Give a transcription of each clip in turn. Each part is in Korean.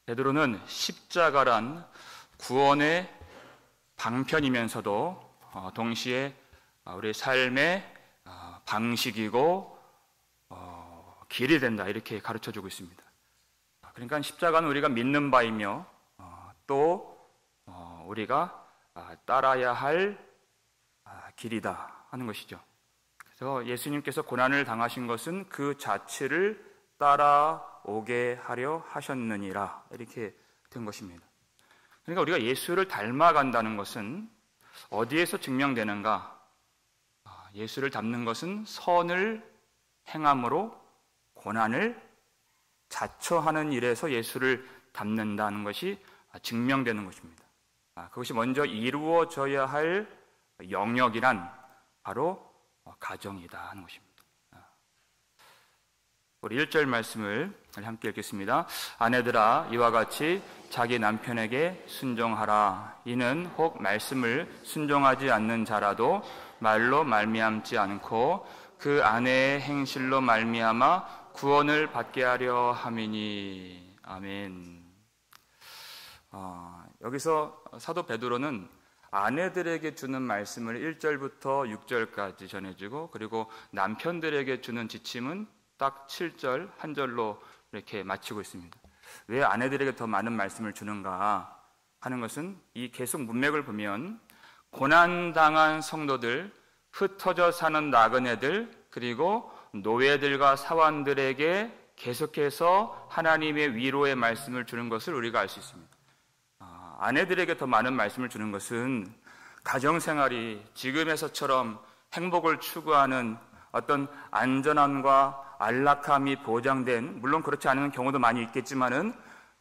베드로는 십자가란 구원의 방편이면서도 동시에 우리 삶의 방식이고 길이 된다, 이렇게 가르쳐주고 있습니다. 그러니까 십자가는 우리가 믿는 바이며 또 우리가 따라야 할 길이다 하는 것이죠. 그래서 예수님께서 고난을 당하신 것은 그 자체를 따라오게 하려 하셨느니라, 이렇게 된 것입니다. 그러니까 우리가 예수를 닮아간다는 것은 어디에서 증명되는가? 예수를 닮는 것은 선을 행함으로 고난을 자처하는 일에서 예수를 닮는다는 것이 증명되는 것입니다. 그것이 먼저 이루어져야 할 영역이란 바로 가정이다 하는 것입니다. 우리 1절 말씀을 함께 읽겠습니다. 아내들아, 이와 같이 자기 남편에게 순종하라. 이는 혹 말씀을 순종하지 않는 자라도 말로 말미암지 않고 그 아내의 행실로 말미암아 구원을 받게 하려 함이니. 아멘. 여기서 사도 베드로는 아내들에게 주는 말씀을 1절부터 6절까지 전해주고, 그리고 남편들에게 주는 지침은 딱 7절 한 절로 이렇게 마치고 있습니다. 왜 아내들에게 더 많은 말씀을 주는가 하는 것은 이 계속 문맥을 보면 고난당한 성도들, 흩어져 사는 나그네들, 그리고 노예들과 사환들에게 계속해서 하나님의 위로의 말씀을 주는 것을 우리가 알 수 있습니다. 아내들에게 더 많은 말씀을 주는 것은 가정생활이 지금에서처럼 행복을 추구하는 어떤 안전함과 안락함이 보장된, 물론 그렇지 않은 경우도 많이 있겠지만은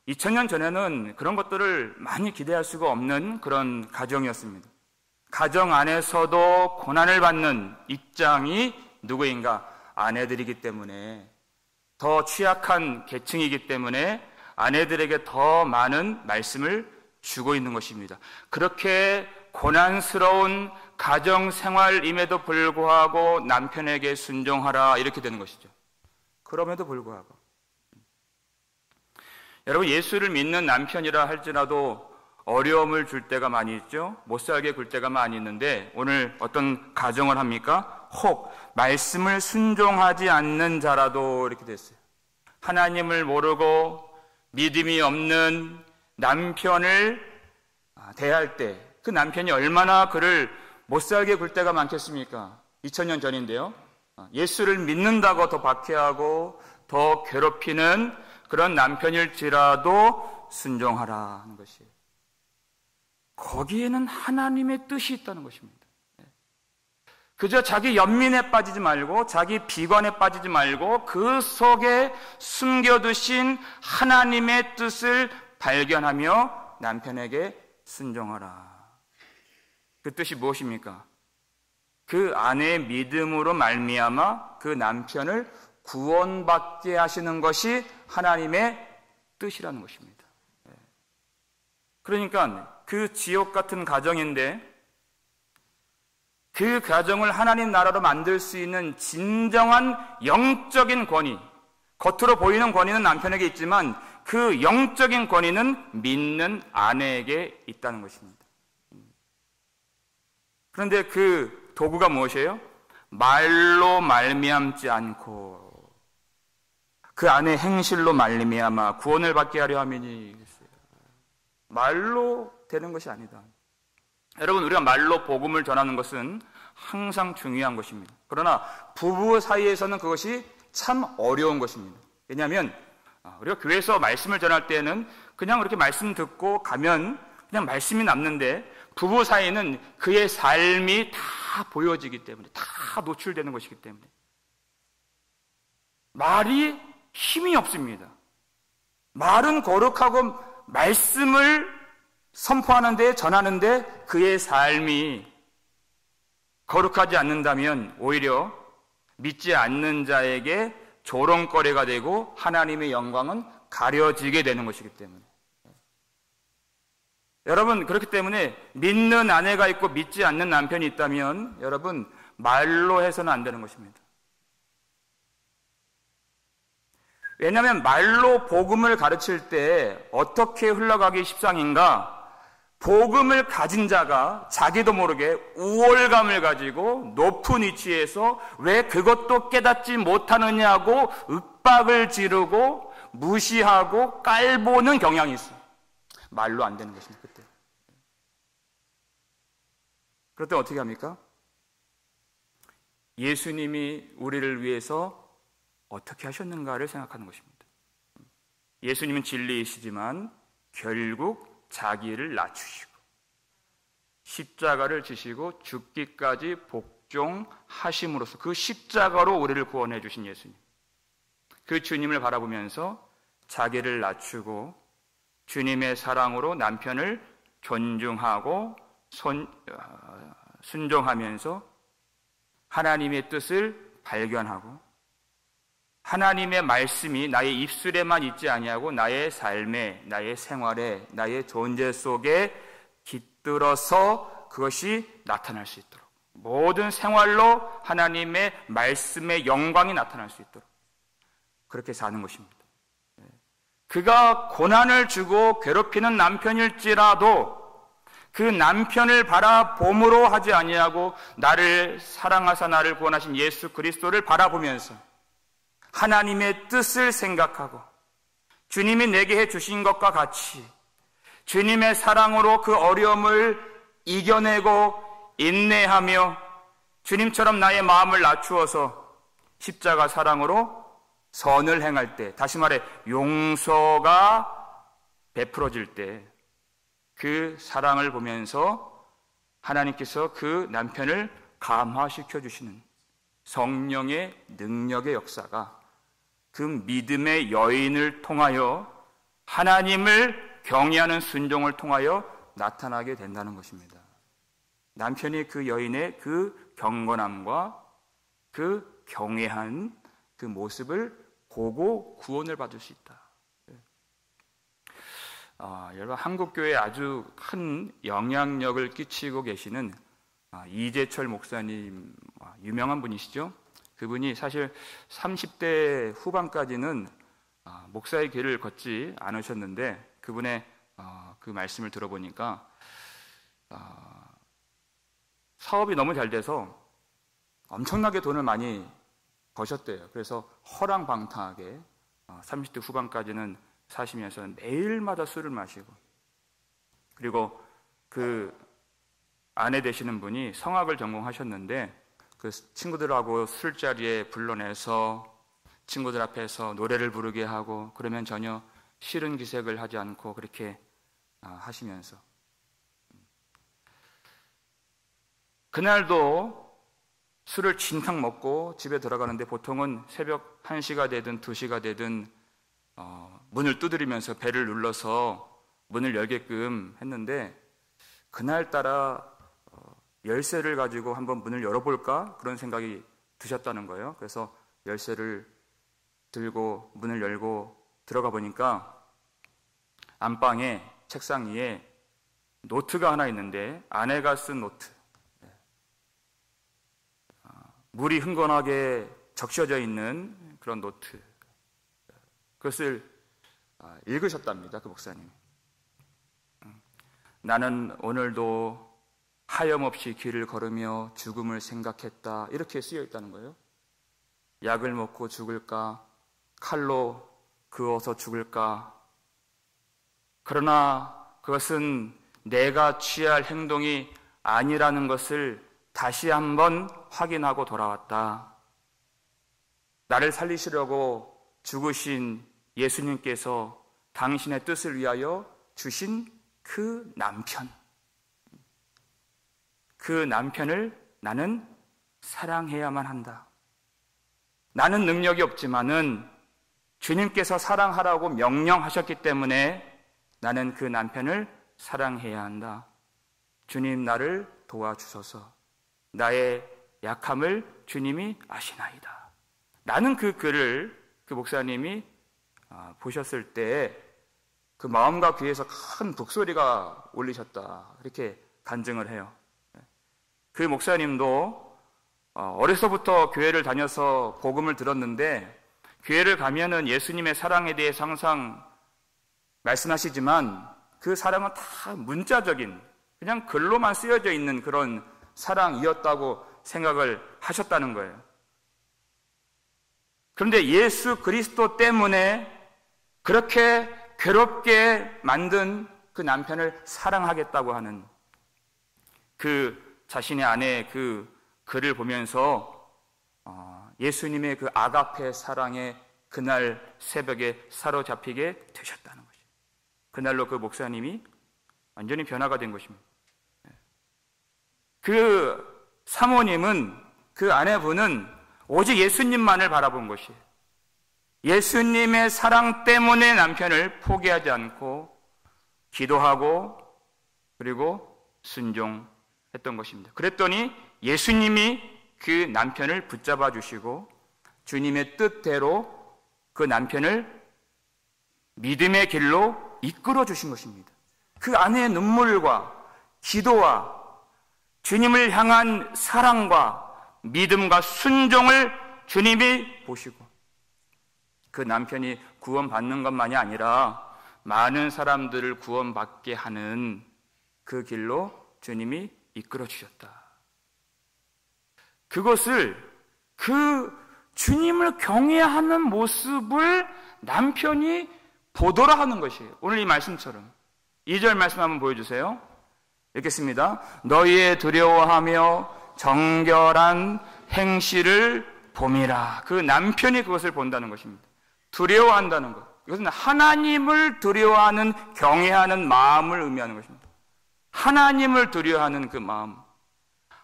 2000년 전에는 그런 것들을 많이 기대할 수가 없는 그런 가정이었습니다. 가정 안에서도 고난을 받는 입장이 누구인가? 아내들이기 때문에, 더 취약한 계층이기 때문에 아내들에게 더 많은 말씀을 주고 있는 것입니다. 그렇게 고난스러운 가정생활임에도 불구하고 남편에게 순종하라, 이렇게 되는 것이죠. 그럼에도 불구하고 여러분, 예수를 믿는 남편이라 할지라도 어려움을 줄 때가 많이 있죠. 못살게 굴 때가 많이 있는데, 오늘 어떤 가정을 합니까? 혹 말씀을 순종하지 않는 자라도, 이렇게 됐어요. 하나님을 모르고 믿음이 없는 남편을 대할 때 그 남편이 얼마나 그를 못살게 굴 때가 많겠습니까? 2000년 전인데요. 예수를 믿는다고 더 박해하고 더 괴롭히는 그런 남편일지라도 순종하라 하는 것이에요. 거기에는 하나님의 뜻이 있다는 것입니다. 그저 자기 연민에 빠지지 말고, 자기 비관에 빠지지 말고, 그 속에 숨겨두신 하나님의 뜻을 발견하며 남편에게 순종하라. 그 뜻이 무엇입니까? 그 아내의 믿음으로 말미암아 그 남편을 구원받게 하시는 것이 하나님의 뜻이라는 것입니다. 그러니까 그 지옥 같은 가정인데, 그 가정을 하나님 나라로 만들 수 있는 진정한 영적인 권위, 겉으로 보이는 권위는 남편에게 있지만 그 영적인 권위는 믿는 아내에게 있다는 것입니다. 그런데 그 도구가 무엇이에요? 말로 말미암지 않고 그 아내의 행실로 말미암아 구원을 받게 하려 함이니. 말로 되는 것이 아니다. 여러분, 우리가 말로 복음을 전하는 것은 항상 중요한 것입니다. 그러나 부부 사이에서는 그것이 참 어려운 것입니다. 왜냐하면 우리가 교회에서 말씀을 전할 때는 그냥 그렇게 말씀 듣고 가면 그냥 말씀이 남는데, 부부 사이는 그의 삶이 다 보여지기 때문에, 다 노출되는 것이기 때문에 말이 힘이 없습니다. 말은 거룩하고 말씀을 선포하는데, 전하는데 그의 삶이 거룩하지 않는다면 오히려 믿지 않는 자에게 조롱거리가 되고 하나님의 영광은 가려지게 되는 것이기 때문에. 여러분, 그렇기 때문에 믿는 아내가 있고 믿지 않는 남편이 있다면 여러분, 말로 해서는 안 되는 것입니다. 왜냐하면 말로 복음을 가르칠 때 어떻게 흘러가기 십상인가? 복음을 가진 자가 자기도 모르게 우월감을 가지고 높은 위치에서 왜 그것도 깨닫지 못하느냐고 윽박을 지르고 무시하고 깔보는 경향이 있어요. 말로 안 되는 것입니다. 그때. 그럴 때 어떻게 합니까? 예수님이 우리를 위해서 어떻게 하셨는가를 생각하는 것입니다. 예수님은 진리이시지만 결국 자기를 낮추시고 십자가를 지시고 죽기까지 복종하심으로써 그 십자가로 우리를 구원해 주신 예수님. 그 주님을 바라보면서 자기를 낮추고 주님의 사랑으로 남편을 존중하고 순종하면서 하나님의 뜻을 발견하고 하나님의 말씀이 나의 입술에만 있지 아니하고 나의 삶에, 나의 생활에, 나의 존재 속에 깃들어서 그것이 나타날 수 있도록 모든 생활로 하나님의 말씀의 영광이 나타날 수 있도록 그렇게 사는 것입니다. 그가 고난을 주고 괴롭히는 남편일지라도 그 남편을 바라봄으로 하지 아니하고 나를 사랑하사 나를 구원하신 예수 그리스도를 바라보면서 하나님의 뜻을 생각하고 주님이 내게 해주신 것과 같이 주님의 사랑으로 그 어려움을 이겨내고 인내하며 주님처럼 나의 마음을 낮추어서 십자가 사랑으로 선을 행할 때, 다시 말해 용서가 베풀어질 때 그 사랑을 보면서 하나님께서 그 남편을 감화시켜 주시는 성령의 능력의 역사가 그 믿음의 여인을 통하여 하나님을 경외하는 순종을 통하여 나타나게 된다는 것입니다. 남편이 그 여인의 그 경건함과 그 경외한 그 모습을 보고 구원을 받을 수 있다. 여러분 한국교회에 아주 큰 영향력을 끼치고 계시는 이재철 목사님 유명한 분이시죠. 그분이 사실 30대 후반까지는 목사의 길을 걷지 않으셨는데 그분의 그 말씀을 들어보니까 사업이 너무 잘 돼서 엄청나게 돈을 많이 버셨대요. 그래서 허랑방탕하게 30대 후반까지는 사시면서 매일마다 술을 마시고 그리고 그 아내 되시는 분이 성악을 전공하셨는데 그 친구들하고 술자리에 불러내서 친구들 앞에서 노래를 부르게 하고 그러면 전혀 싫은 기색을 하지 않고 그렇게 하시면서 그날도 술을 진탕 먹고 집에 들어가는데 보통은 새벽 1시가 되든 2시가 되든 문을 두드리면서 벨을 눌러서 문을 열게끔 했는데 그날따라 열쇠를 가지고 한번 문을 열어볼까? 그런 생각이 드셨다는 거예요. 그래서 열쇠를 들고 문을 열고 들어가 보니까 안방에 책상 위에 노트가 하나 있는데 아내가 쓴 노트, 물이 흥건하게 적셔져 있는 그런 노트, 그것을 읽으셨답니다. 그 목사님이. 나는 오늘도 하염없이 길을 걸으며 죽음을 생각했다. 이렇게 쓰여 있다는 거예요. 약을 먹고 죽을까? 칼로 그어서 죽을까? 그러나 그것은 내가 취할 행동이 아니라는 것을 다시 한번 확인하고 돌아왔다. 나를 살리시려고 죽으신 예수님께서 당신의 뜻을 위하여 주신 그 남편, 그 남편을 나는 사랑해야만 한다. 나는 능력이 없지만은 주님께서 사랑하라고 명령하셨기 때문에 나는 그 남편을 사랑해야 한다. 주님 나를 도와주소서. 나의 약함을 주님이 아시나이다. 라는 그 글을 그 목사님이 보셨을 때 그 마음과 귀에서 큰 북소리가 울리셨다. 이렇게 간증을 해요. 그 목사님도 어려서부터 교회를 다녀서 복음을 들었는데 교회를 가면은 예수님의 사랑에 대해서 항상 말씀하시지만 그 사랑은 다 문자적인, 그냥 글로만 쓰여져 있는 그런 사랑이었다고 생각을 하셨다는 거예요. 그런데 예수 그리스도 때문에 그렇게 괴롭게 만든 그 남편을 사랑하겠다고 하는 그 자신의 아내의 그 글을 보면서 예수님의 그 아가페 사랑에 그날 새벽에 사로잡히게 되셨다는 것이죠. 그날로 그 목사님이 완전히 변화가 된 것입니다. 그 사모님은, 그 아내분은 오직 예수님만을 바라본 것이에요. 예수님의 사랑 때문에 남편을 포기하지 않고 기도하고 그리고 순종했던 것입니다. 그랬더니 예수님이 그 남편을 붙잡아 주시고 주님의 뜻대로 그 남편을 믿음의 길로 이끌어 주신 것입니다. 그 아내의 눈물과 기도와 주님을 향한 사랑과 믿음과 순종을 주님이 보시고 그 남편이 구원받는 것만이 아니라 많은 사람들을 구원받게 하는 그 길로 주님이 이끌어 주셨다. 그것을, 그 주님을 경외하는 모습을 남편이 보더라 하는 것이에요. 오늘 이 말씀처럼 2절 말씀 한번 보여주세요. 읽겠습니다. 너희의 두려워하며 정결한 행실을 봄이라. 그 남편이 그것을 본다는 것입니다. 두려워한다는 것, 이것은 하나님을 두려워하는, 경외하는 마음을 의미하는 것입니다. 하나님을 두려워하는 그 마음,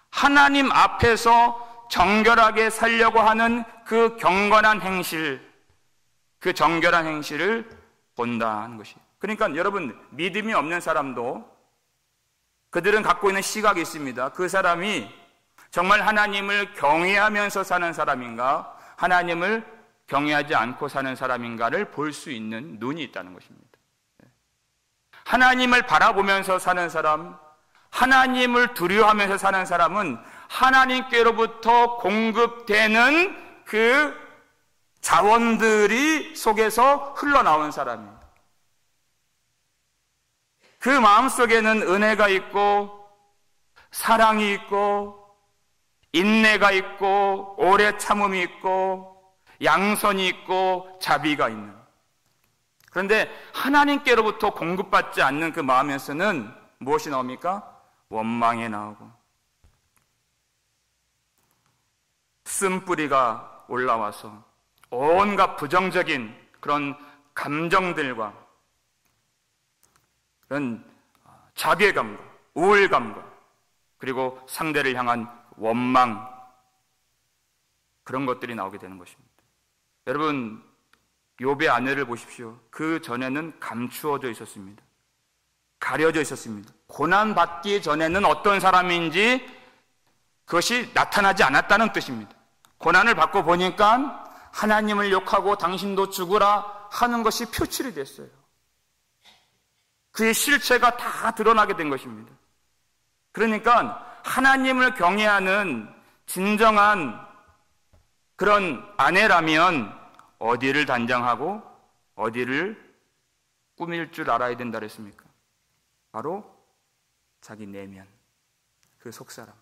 하나님 앞에서 정결하게 살려고 하는 그 경건한 행실, 그 정결한 행실을 본다는 것이에요. 그러니까 여러분, 믿음이 없는 사람도 그들은 갖고 있는 시각이 있습니다. 그 사람이 정말 하나님을 경외하면서 사는 사람인가, 하나님을 경외하지 않고 사는 사람인가를 볼 수 있는 눈이 있다는 것입니다. 하나님을 바라보면서 사는 사람, 하나님을 두려워하면서 사는 사람은 하나님께로부터 공급되는 그 자원들이 속에서 흘러나온 사람입니다. 그 마음속에는 은혜가 있고 사랑이 있고 인내가 있고 오래 참음이 있고 양선이 있고 자비가 있는, 그런데 하나님께로부터 공급받지 않는 그 마음에서는 무엇이 나옵니까? 원망이 나오고 쓴뿌리가 올라와서 온갖 부정적인 그런 감정들과 그런 자괴감과 우울감과 그리고 상대를 향한 원망, 그런 것들이 나오게 되는 것입니다. 여러분, 욥의 아내를 보십시오. 그 전에는 감추어져 있었습니다. 가려져 있었습니다. 고난받기 전에는 어떤 사람인지 그것이 나타나지 않았다는 뜻입니다. 고난을 받고 보니까 하나님을 욕하고 당신도 죽으라 하는 것이 표출이 됐어요. 그의 실체가 다 드러나게 된 것입니다. 그러니까 하나님을 경외하는 진정한 그런 아내라면 어디를 단장하고 어디를 꾸밀 줄 알아야 된다 그랬습니까? 바로 자기 내면, 그 속사람.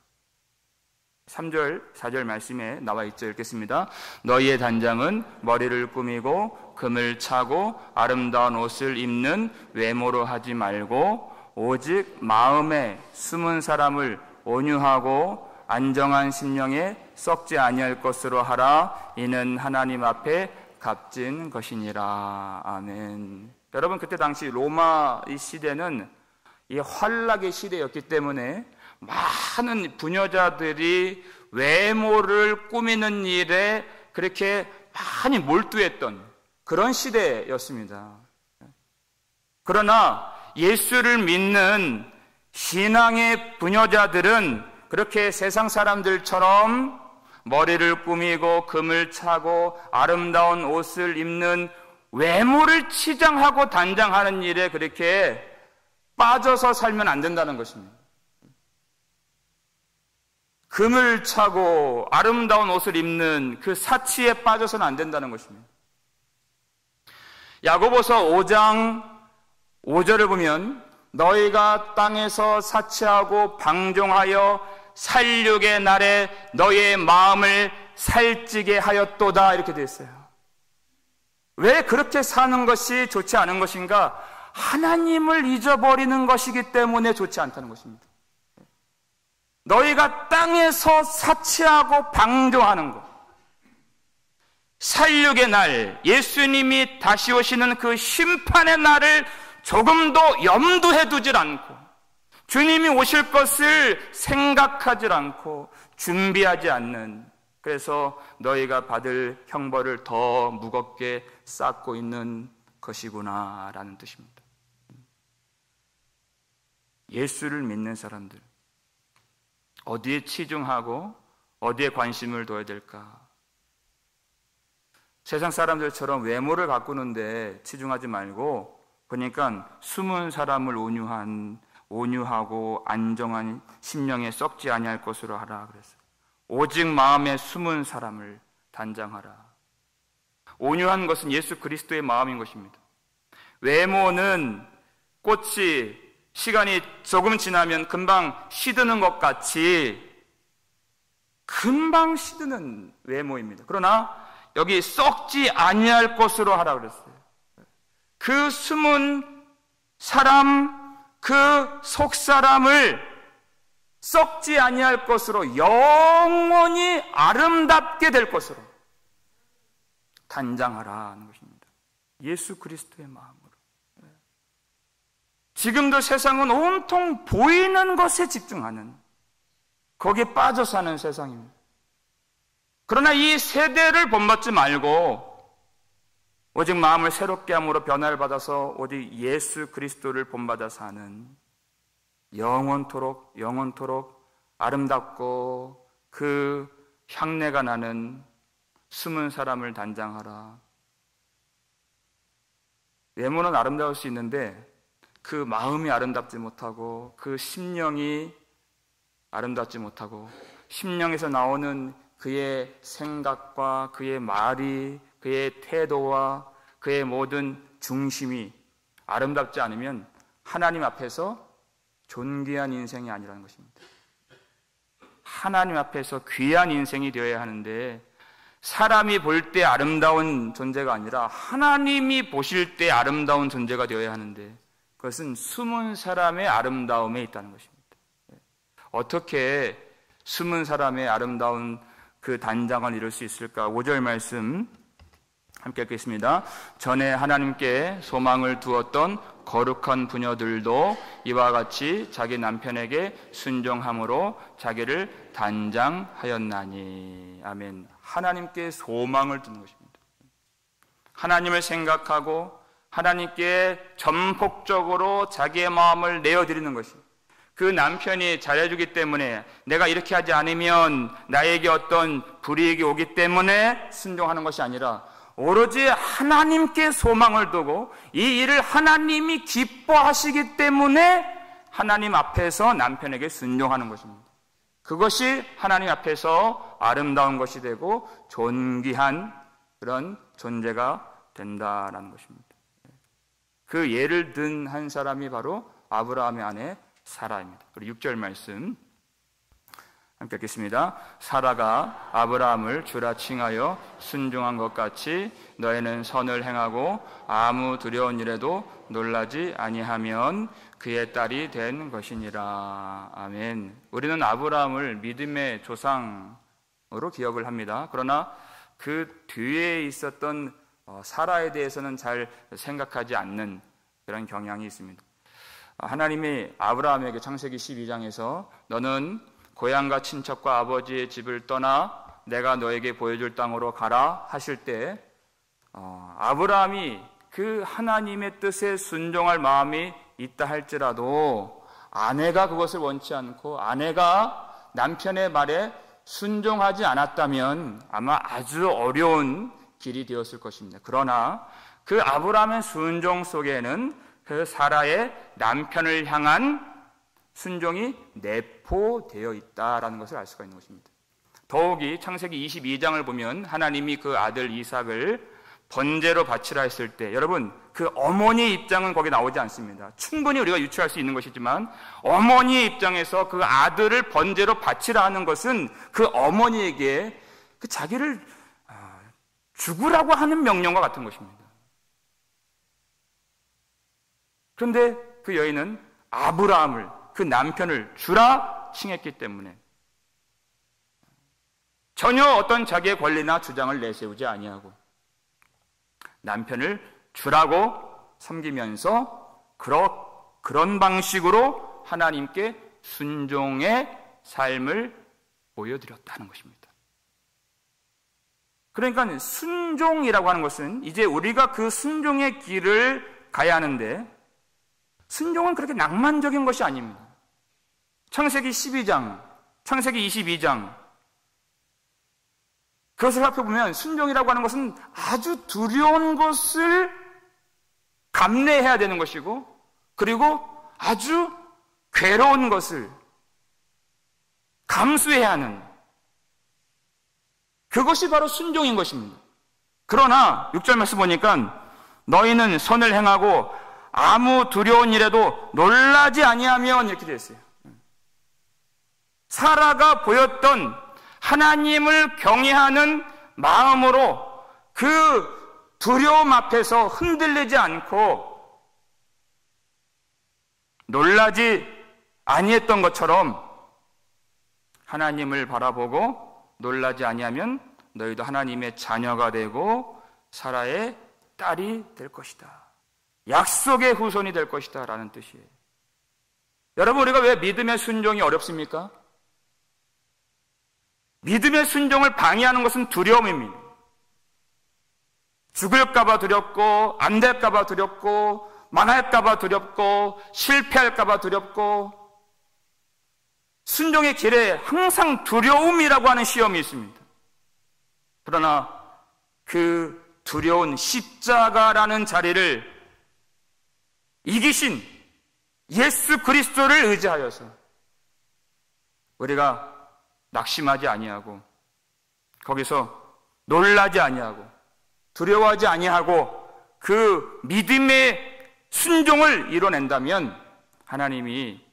3절, 4절 말씀에 나와 있죠. 읽겠습니다. 너희의 단장은 머리를 꾸미고 금을 차고 아름다운 옷을 입는 외모로 하지 말고 오직 마음에 숨은 사람을 온유하고 안정한 심령에 썩지 아니할 것으로 하라. 이는 하나님 앞에 값진 것이니라. 아멘. 여러분, 그때 당시 로마 이 시대는 이 환락의 시대였기 때문에 많은 부녀자들이 외모를 꾸미는 일에 그렇게 많이 몰두했던 그런 시대였습니다. 그러나 예수를 믿는 신앙의 부녀자들은 그렇게 세상 사람들처럼 머리를 꾸미고 금을 차고 아름다운 옷을 입는 외모를 치장하고 단장하는 일에 그렇게 빠져서 살면 안 된다는 것입니다. 금을 차고 아름다운 옷을 입는 그 사치에 빠져서는 안 된다는 것입니다. 야고보서 5장 5절을 보면 너희가 땅에서 사치하고 방종하여 살육의 날에 너희의 마음을 살찌게 하였도다 이렇게 되어 있어요. 왜 그렇게 사는 것이 좋지 않은 것인가? 하나님을 잊어버리는 것이기 때문에 좋지 않다는 것입니다. 너희가 땅에서 사치하고 방종하는 것, 살육의 날, 예수님이 다시 오시는 그 심판의 날을 조금도 염두해 두질 않고, 주님이 오실 것을 생각하지 않고 준비하지 않는, 그래서 너희가 받을 형벌을 더 무겁게 쌓고 있는 것이구나 라는 뜻입니다. 예수를 믿는 사람들, 어디에 치중하고 어디에 관심을 둬야 될까? 세상 사람들처럼 외모를 가꾸는데 치중하지 말고, 보니까 숨은 사람을 온유하고 안정한 심령에 썩지 아니할 것으로 하라 그랬어요. 오직 마음에 숨은 사람을 단장하라. 온유한 것은 예수 그리스도의 마음인 것입니다. 외모는 꽃이 시간이 조금 지나면 금방 시드는 것 같이 금방 시드는 외모입니다. 그러나 여기 썩지 아니할 것으로 하라 그랬어요. 그 숨은 사람, 그 속사람을 썩지 아니할 것으로, 영원히 아름답게 될 것으로 단장하라 하는 것입니다. 예수 그리스도의 마음으로. 지금도 세상은 온통 보이는 것에 집중하는, 거기에 빠져 사는 세상입니다. 그러나 이 세대를 본받지 말고 오직 마음을 새롭게 함으로 변화를 받아서 오직 예수 그리스도를 본받아 사는, 영원토록 아름답고 그 향내가 나는 숨은 사람을 단장하라. 외모는 아름다울 수 있는데 그 마음이 아름답지 못하고 그 심령이 아름답지 못하고, 심령에서 나오는 그의 생각과 그의 말이, 그의 태도와 그의 모든 중심이 아름답지 않으면 하나님 앞에서 존귀한 인생이 아니라는 것입니다. 하나님 앞에서 귀한 인생이 되어야 하는데, 사람이 볼 때 아름다운 존재가 아니라 하나님이 보실 때 아름다운 존재가 되어야 하는데, 그것은 숨은 사람의 아름다움에 있다는 것입니다. 어떻게 숨은 사람의 아름다운 그 단장을 이룰 수 있을까? 5절 말씀 함께 읽겠습니다. 전에 하나님께 소망을 두었던 거룩한 부녀들도 이와 같이 자기 남편에게 순종함으로 자기를 단장하였나니. 아멘. 하나님께 소망을 두는 것입니다. 하나님을 생각하고 하나님께 전폭적으로 자기의 마음을 내어드리는 것입니다. 그 남편이 잘해주기 때문에, 내가 이렇게 하지 않으면 나에게 어떤 불이익이 오기 때문에 순종하는 것이 아니라 오로지 하나님께 소망을 두고 이 일을 하나님이 기뻐하시기 때문에 하나님 앞에서 남편에게 순종하는 것입니다. 그것이 하나님 앞에서 아름다운 것이 되고 존귀한 그런 존재가 된다라는 것입니다. 그 예를 든 한 사람이 바로 아브라함의 아내 사라입니다. 그리고 6절 말씀 함께 읽겠습니다. 사라가 아브라함을 주라 칭하여 순종한 것 같이 너희는 선을 행하고 아무 두려운 일에도 놀라지 아니하면 그의 딸이 된 것이니라. 아멘. 우리는 아브라함을 믿음의 조상으로 기억을 합니다. 그러나 그 뒤에 있었던 사라에 대해서는 잘 생각하지 않는 그런 경향이 있습니다. 하나님이 아브라함에게 창세기 12장에서 너는 고향과 친척과 아버지의 집을 떠나 내가 너에게 보여줄 땅으로 가라 하실 때, 아브라함이 그 하나님의 뜻에 순종할 마음이 있다 할지라도 아내가 그것을 원치 않고 아내가 남편의 말에 순종하지 않았다면 아마 아주 어려운 길이 되었을 것입니다. 그러나 그 아브라함의 순종 속에는 그 사라의 남편을 향한 순종이 내포되어 있다라는 것을 알 수가 있는 것입니다. 더욱이 창세기 22장을 보면 하나님이 그 아들 이삭을 번제로 바치라 했을 때 여러분 그 어머니의 입장은 거기 나오지 않습니다. 충분히 우리가 유추할 수 있는 것이지만 어머니의 입장에서 그 아들을 번제로 바치라 하는 것은 그 어머니에게 그 자기를 죽으라고 하는 명령과 같은 것입니다. 그런데 그 여인은 아브라함을 그 남편을 주라 칭했기 때문에 전혀 어떤 자기의 권리나 주장을 내세우지 아니하고 남편을 주라고 섬기면서 그런 방식으로 하나님께 순종의 삶을 보여드렸다는 것입니다. 그러니까 순종이라고 하는 것은 이제 우리가 그 순종의 길을 가야 하는데 순종은 그렇게 낭만적인 것이 아닙니다. 창세기 12장, 창세기 22장 그것을 살펴보면 순종이라고 하는 것은 아주 두려운 것을 감내해야 되는 것이고 그리고 아주 괴로운 것을 감수해야 하는 그것이 바로 순종인 것입니다. 그러나 6절 말씀 보니까 너희는 선을 행하고 아무 두려운 일에도 놀라지 아니하면 이렇게 되어 있어요. 사라가 보였던 하나님을 경외하는 마음으로 그 두려움 앞에서 흔들리지 않고 놀라지 아니했던 것처럼 하나님을 바라보고 놀라지 아니하면 너희도 하나님의 자녀가 되고 사라의 딸이 될 것이다. 약속의 후손이 될 것이다 라는 뜻이에요. 여러분 우리가 왜 믿음의 순종이 어렵습니까? 믿음의 순종을 방해하는 것은 두려움입니다. 죽을까봐 두렵고 안 될까봐 두렵고 망할까봐 두렵고 실패할까봐 두렵고 순종의 길에 항상 두려움이라고 하는 시험이 있습니다. 그러나 그 두려운 십자가라는 자리를 이기신 예수 그리스도를 의지하여서 우리가 낙심하지 아니하고 거기서 놀라지 아니하고 두려워하지 아니하고 그 믿음의 순종을 이뤄낸다면 하나님이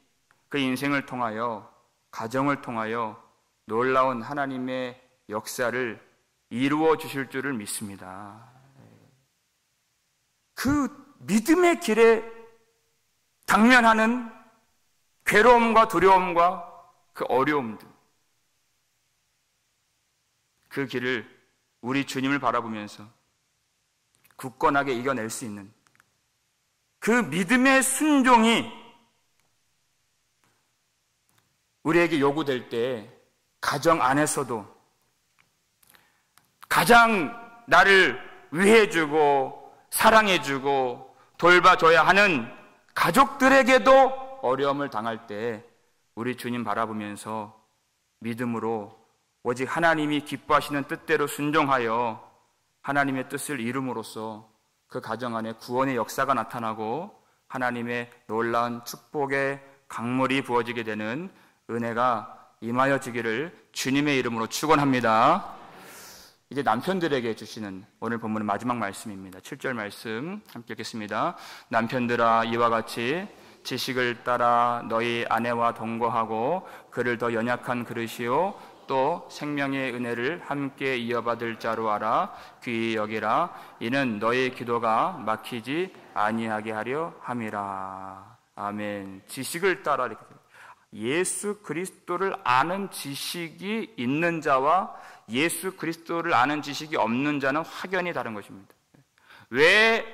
그 인생을 통하여 가정을 통하여 놀라운 하나님의 역사를 이루어 주실 줄을 믿습니다. 그 믿음의 길에 당면하는 괴로움과 두려움과 그 어려움들 그 길을 우리 주님을 바라보면서 굳건하게 이겨낼 수 있는 그 믿음의 순종이 우리에게 요구될 때 가정 안에서도 가장 나를 위해주고 사랑해주고 돌봐줘야 하는 가족들에게도 어려움을 당할 때 우리 주님 바라보면서 믿음으로 오직 하나님이 기뻐하시는 뜻대로 순종하여 하나님의 뜻을 이룸으로써 그 가정 안에 구원의 역사가 나타나고 하나님의 놀라운 축복의 강물이 부어지게 되는 은혜가 임하여지기를 주님의 이름으로 축원합니다. 이제 남편들에게 주시는 오늘 본문의 마지막 말씀입니다. 7절 말씀 함께 읽겠습니다. 남편들아 이와 같이 지식을 따라 너희 아내와 동거하고 그를 더 연약한 그릇이요 또 생명의 은혜를 함께 이어받을 자로 알아 귀히 여기라. 이는 너희 기도가 막히지 아니하게 하려 함이라. 아멘. 지식을 따라 이렇게 예수 그리스도를 아는 지식이 있는 자와 예수 그리스도를 아는 지식이 없는 자는 확연히 다른 것입니다. 왜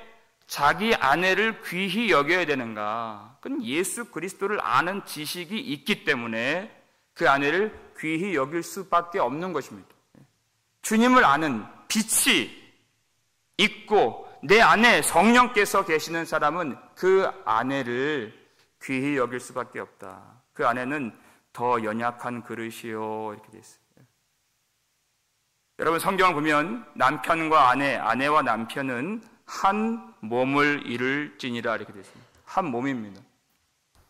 자기 아내를 귀히 여겨야 되는가? 그건 예수 그리스도를 아는 지식이 있기 때문에 그 아내를 귀히 여길 수밖에 없는 것입니다. 주님을 아는 빛이 있고 내 안에 성령께서 계시는 사람은 그 아내를 귀히 여길 수밖에 없다. 그 아내는 더 연약한 그릇이요 이렇게 되어 있어요. 여러분 성경을 보면 남편과 아내와 남편은 한 몸을 이룰지니라 이렇게 되어 있습니다. 한 몸입니다.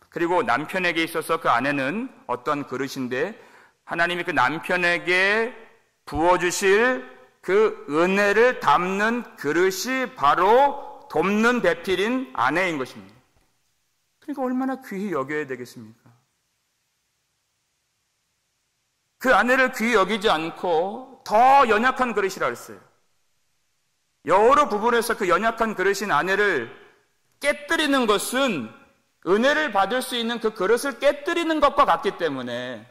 그리고 남편에게 있어서 그 아내는 어떤 그릇인데 하나님이 그 남편에게 부어주실 그 은혜를 담는 그릇이 바로 돕는 배필인 아내인 것입니다. 그러니까 얼마나 귀히 여겨야 되겠습니까? 그 아내를 귀히 여기지 않고 더 연약한 그릇이라 했어요. 여러 부분에서 그 연약한 그릇인 아내를 깨뜨리는 것은 은혜를 받을 수 있는 그 그릇을 깨뜨리는 것과 같기 때문에,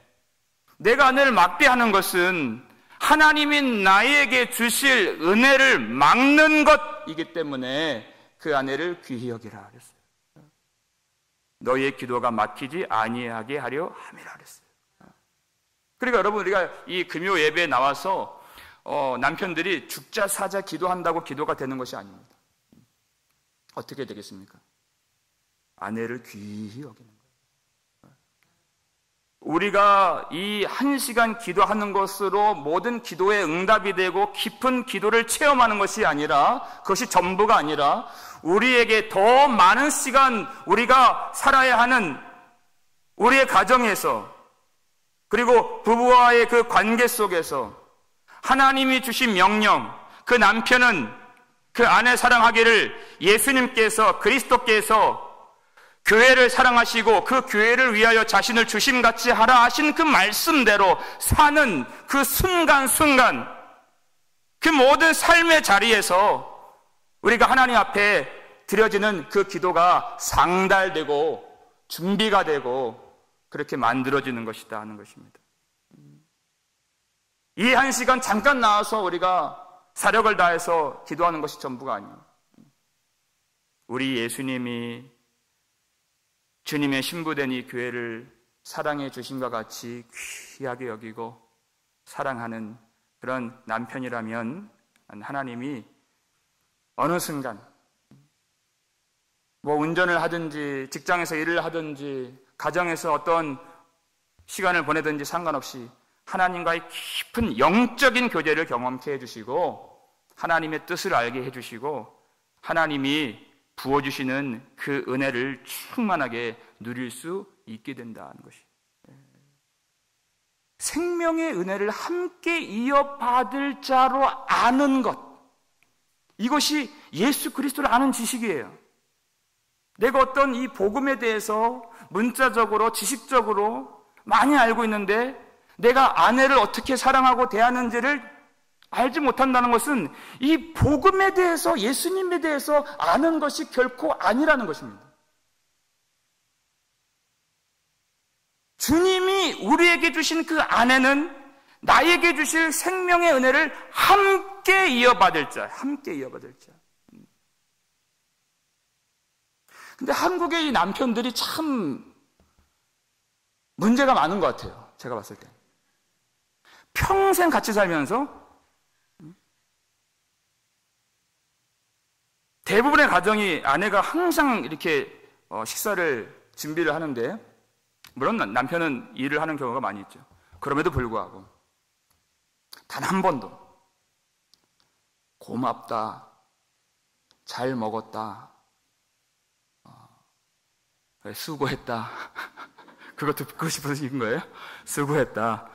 내가 아내를 막대하는 것은 하나님이 나에게 주실 은혜를 막는 것이기 때문에 그 아내를 귀히 여기라 그랬어요. 너희의 기도가 막히지 아니하게 하려 함이라 그랬어요. 그러니까 여러분, 우리가 이 금요 예배에 나와서 남편들이 죽자 사자 기도한다고 기도가 되는 것이 아닙니다. 어떻게 되겠습니까? 아내를 귀히 여기는 거예요. 우리가 이 1시간 기도하는 것으로 모든 기도에 응답이 되고 깊은 기도를 체험하는 것이 아니라, 그것이 전부가 아니라, 우리에게 더 많은 시간 우리가 살아야 하는 우리의 가정에서, 그리고 부부와의 그 관계 속에서 하나님이 주신 명령, 그 남편은 그 아내 사랑하기를 예수님께서, 그리스도께서 교회를 사랑하시고 그 교회를 위하여 자신을 주심같이 하라 하신 그 말씀대로 사는 그 순간순간, 그 모든 삶의 자리에서 우리가 하나님 앞에 드려지는 그 기도가 상달되고 준비가 되고 그렇게 만들어지는 것이다 하는 것입니다. 이 1시간 잠깐 나와서 우리가 사력을 다해서 기도하는 것이 전부가 아니에요. 우리 예수님이 주님의 신부된 이 교회를 사랑해 주심과 같이 귀하게 여기고 사랑하는 그런 남편이라면, 하나님이 어느 순간 운전을 하든지 직장에서 일을 하든지 가정에서 어떤 시간을 보내든지 상관없이 하나님과의 깊은 영적인 교제를 경험케 해주시고 하나님의 뜻을 알게 해주시고 하나님이 부어주시는 그 은혜를 충만하게 누릴 수 있게 된다는 것이, 생명의 은혜를 함께 이어받을 자로 아는 것, 이것이 예수 그리스도를 아는 지식이에요. 내가 어떤 이 복음에 대해서 문자적으로 지식적으로 많이 알고 있는데 내가 아내를 어떻게 사랑하고 대하는지를 알지 못한다는 것은 이 복음에 대해서, 예수님에 대해서 아는 것이 결코 아니라는 것입니다. 주님이 우리에게 주신 그 아내는 나에게 주실 생명의 은혜를 함께 이어받을 자, 함께 이어받을 자. 근데 한국의 이 남편들이 참 문제가 많은 것 같아요. 제가 봤을 때. 평생 같이 살면서 대부분의 가정이 아내가 항상 이렇게 식사를 준비를 하는데, 물론 남편은 일을 하는 경우가 많이 있죠. 그럼에도 불구하고 단 한 번도 고맙다, 잘 먹었다, 수고했다, 그거 듣고 싶으신 거예요? 수고했다,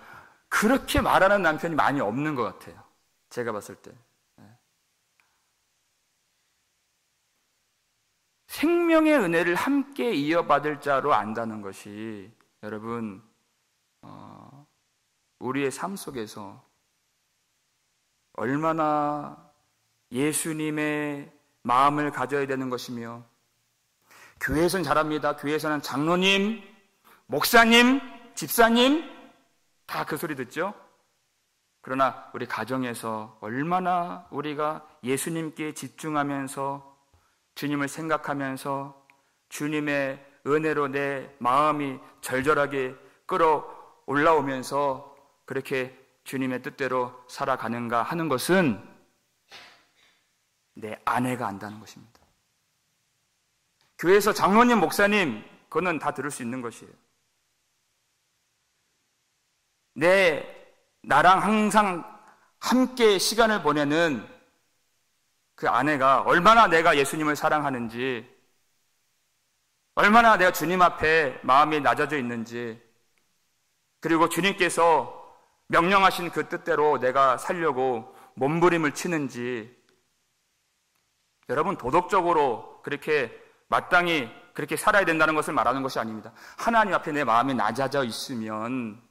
그렇게 말하는 남편이 많이 없는 것 같아요. 제가 봤을 때. 생명의 은혜를 함께 이어받을 자로 안다는 것이, 여러분, 우리의 삶 속에서 얼마나 예수님의 마음을 가져야 되는 것이며, 교회에서는 잘합니다. 교회에서는 장로님, 목사님, 집사님 다 그 소리 듣죠? 그러나 우리 가정에서 얼마나 우리가 예수님께 집중하면서 주님을 생각하면서 주님의 은혜로 내 마음이 절절하게 끌어올라오면서 그렇게 주님의 뜻대로 살아가는가 하는 것은 내 아내가 안다는 것입니다. 교회에서 장로님, 목사님, 그거는 다 들을 수 있는 것이에요. 나랑 항상 함께 시간을 보내는 그 아내가 얼마나 내가 예수님을 사랑하는지, 얼마나 내가 주님 앞에 마음이 낮아져 있는지, 그리고 주님께서 명령하신 그 뜻대로 내가 살려고 몸부림을 치는지, 여러분 도덕적으로 그렇게 마땅히 그렇게 살아야 된다는 것을 말하는 것이 아닙니다. 하나님 앞에 내 마음이 낮아져 있으면,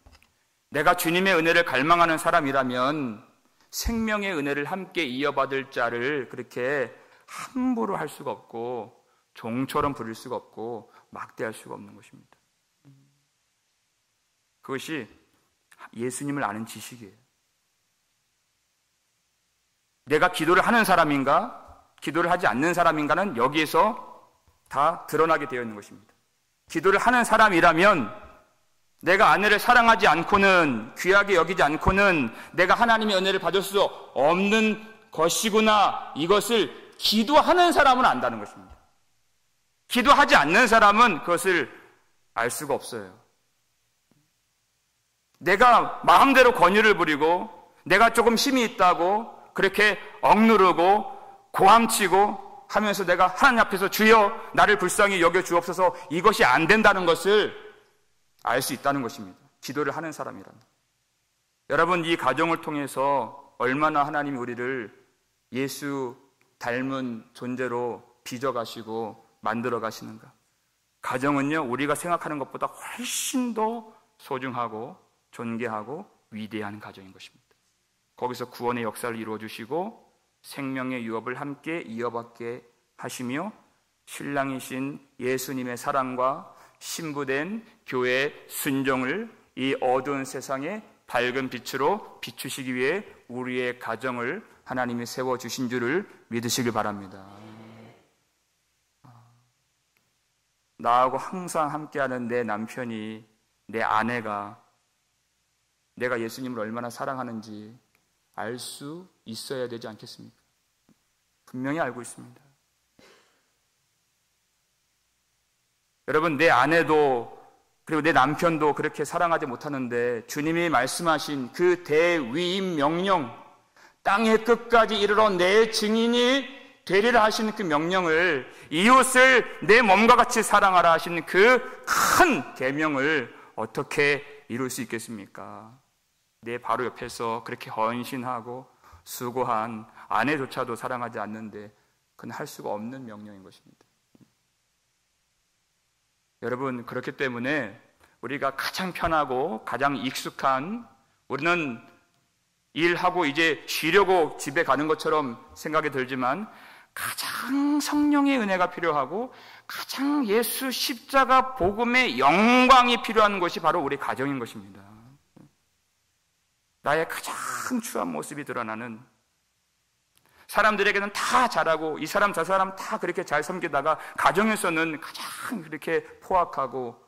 내가 주님의 은혜를 갈망하는 사람이라면 생명의 은혜를 함께 이어받을 자를 그렇게 함부로 할 수가 없고 종처럼 부릴 수가 없고 막대할 수가 없는 것입니다. 그것이 예수님을 아는 지식이에요. 내가 기도를 하는 사람인가, 기도를 하지 않는 사람인가는 여기에서 다 드러나게 되어 있는 것입니다. 기도를 하는 사람이라면 내가 아내를 사랑하지 않고는, 귀하게 여기지 않고는 내가 하나님의 은혜를 받을 수 없는 것이구나, 이것을 기도하는 사람은 안다는 것입니다. 기도하지 않는 사람은 그것을 알 수가 없어요. 내가 마음대로 권유를 부리고 내가 조금 힘이 있다고 그렇게 억누르고 고함치고 하면서 내가 하나님 앞에서 주여 나를 불쌍히 여겨 주옵소서, 이것이 안 된다는 것을 알 수 있다는 것입니다. 기도를 하는 사람이라면. 여러분, 이 가정을 통해서 얼마나 하나님이 우리를 예수 닮은 존재로 빚어가시고 만들어 가시는가. 가정은요, 우리가 생각하는 것보다 훨씬 더 소중하고 존귀하고 위대한 가정인 것입니다. 거기서 구원의 역사를 이루어 주시고 생명의 유업을 함께 이어받게 하시며 신랑이신 예수님의 사랑과 신부된 교회의 순종을 이 어두운 세상에 밝은 빛으로 비추시기 위해 우리의 가정을 하나님이 세워주신 줄을 믿으시길 바랍니다. 나하고 항상 함께하는 내 남편이, 내 아내가 내가 예수님을 얼마나 사랑하는지 알 수 있어야 되지 않겠습니까? 분명히 알고 있습니다. 여러분, 내 아내도 그리고 내 남편도 그렇게 사랑하지 못하는데 주님이 말씀하신 그 대위임 명령, 땅의 끝까지 이르러 내 증인이 되리라 하시는 그 명령을, 이웃을 내 몸과 같이 사랑하라 하시는 그 큰 계명을 어떻게 이룰 수 있겠습니까? 내 바로 옆에서 그렇게 헌신하고 수고한 아내조차도 사랑하지 않는데 그건 할 수가 없는 명령인 것입니다. 여러분, 그렇기 때문에 우리가 가장 편하고 가장 익숙한, 우리는 일하고 이제 쉬려고 집에 가는 것처럼 생각이 들지만 가장 성령의 은혜가 필요하고 가장 예수 십자가 복음의 영광이 필요한 것이 바로 우리 가정인 것입니다. 나의 가장 추한 모습이 드러나는, 사람들에게는 다 잘하고 이 사람 저 사람 다 그렇게 잘 섬기다가 가정에서는 가장 그렇게 포악하고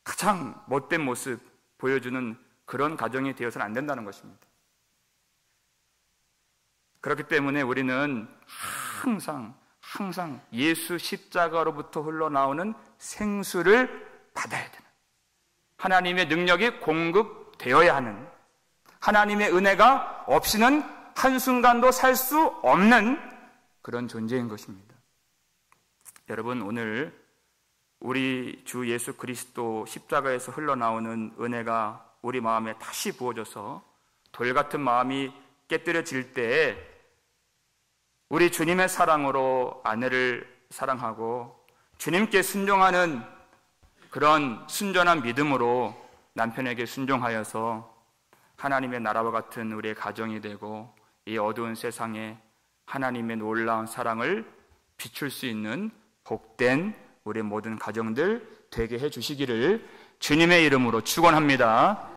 가장 못된 모습 보여주는 그런 가정이 되어서는 안 된다는 것입니다. 그렇기 때문에 우리는 항상 예수 십자가로부터 흘러나오는 생수를 받아야 되는, 하나님의 능력이 공급되어야 하는, 하나님의 은혜가 없이는 한순간도 살 수 없는 그런 존재인 것입니다. 여러분, 오늘 우리 주 예수 그리스도 십자가에서 흘러나오는 은혜가 우리 마음에 다시 부어져서 돌 같은 마음이 깨뜨려질 때에 우리 주님의 사랑으로 아내를 사랑하고 주님께 순종하는 그런 순전한 믿음으로 남편에게 순종하여서 하나님의 나라와 같은 우리의 가정이 되고 이 어두운 세상에 하나님의 놀라운 사랑을 비출 수 있는 복된 우리 모든 가정들 되게 해주시기를 주님의 이름으로 축원합니다.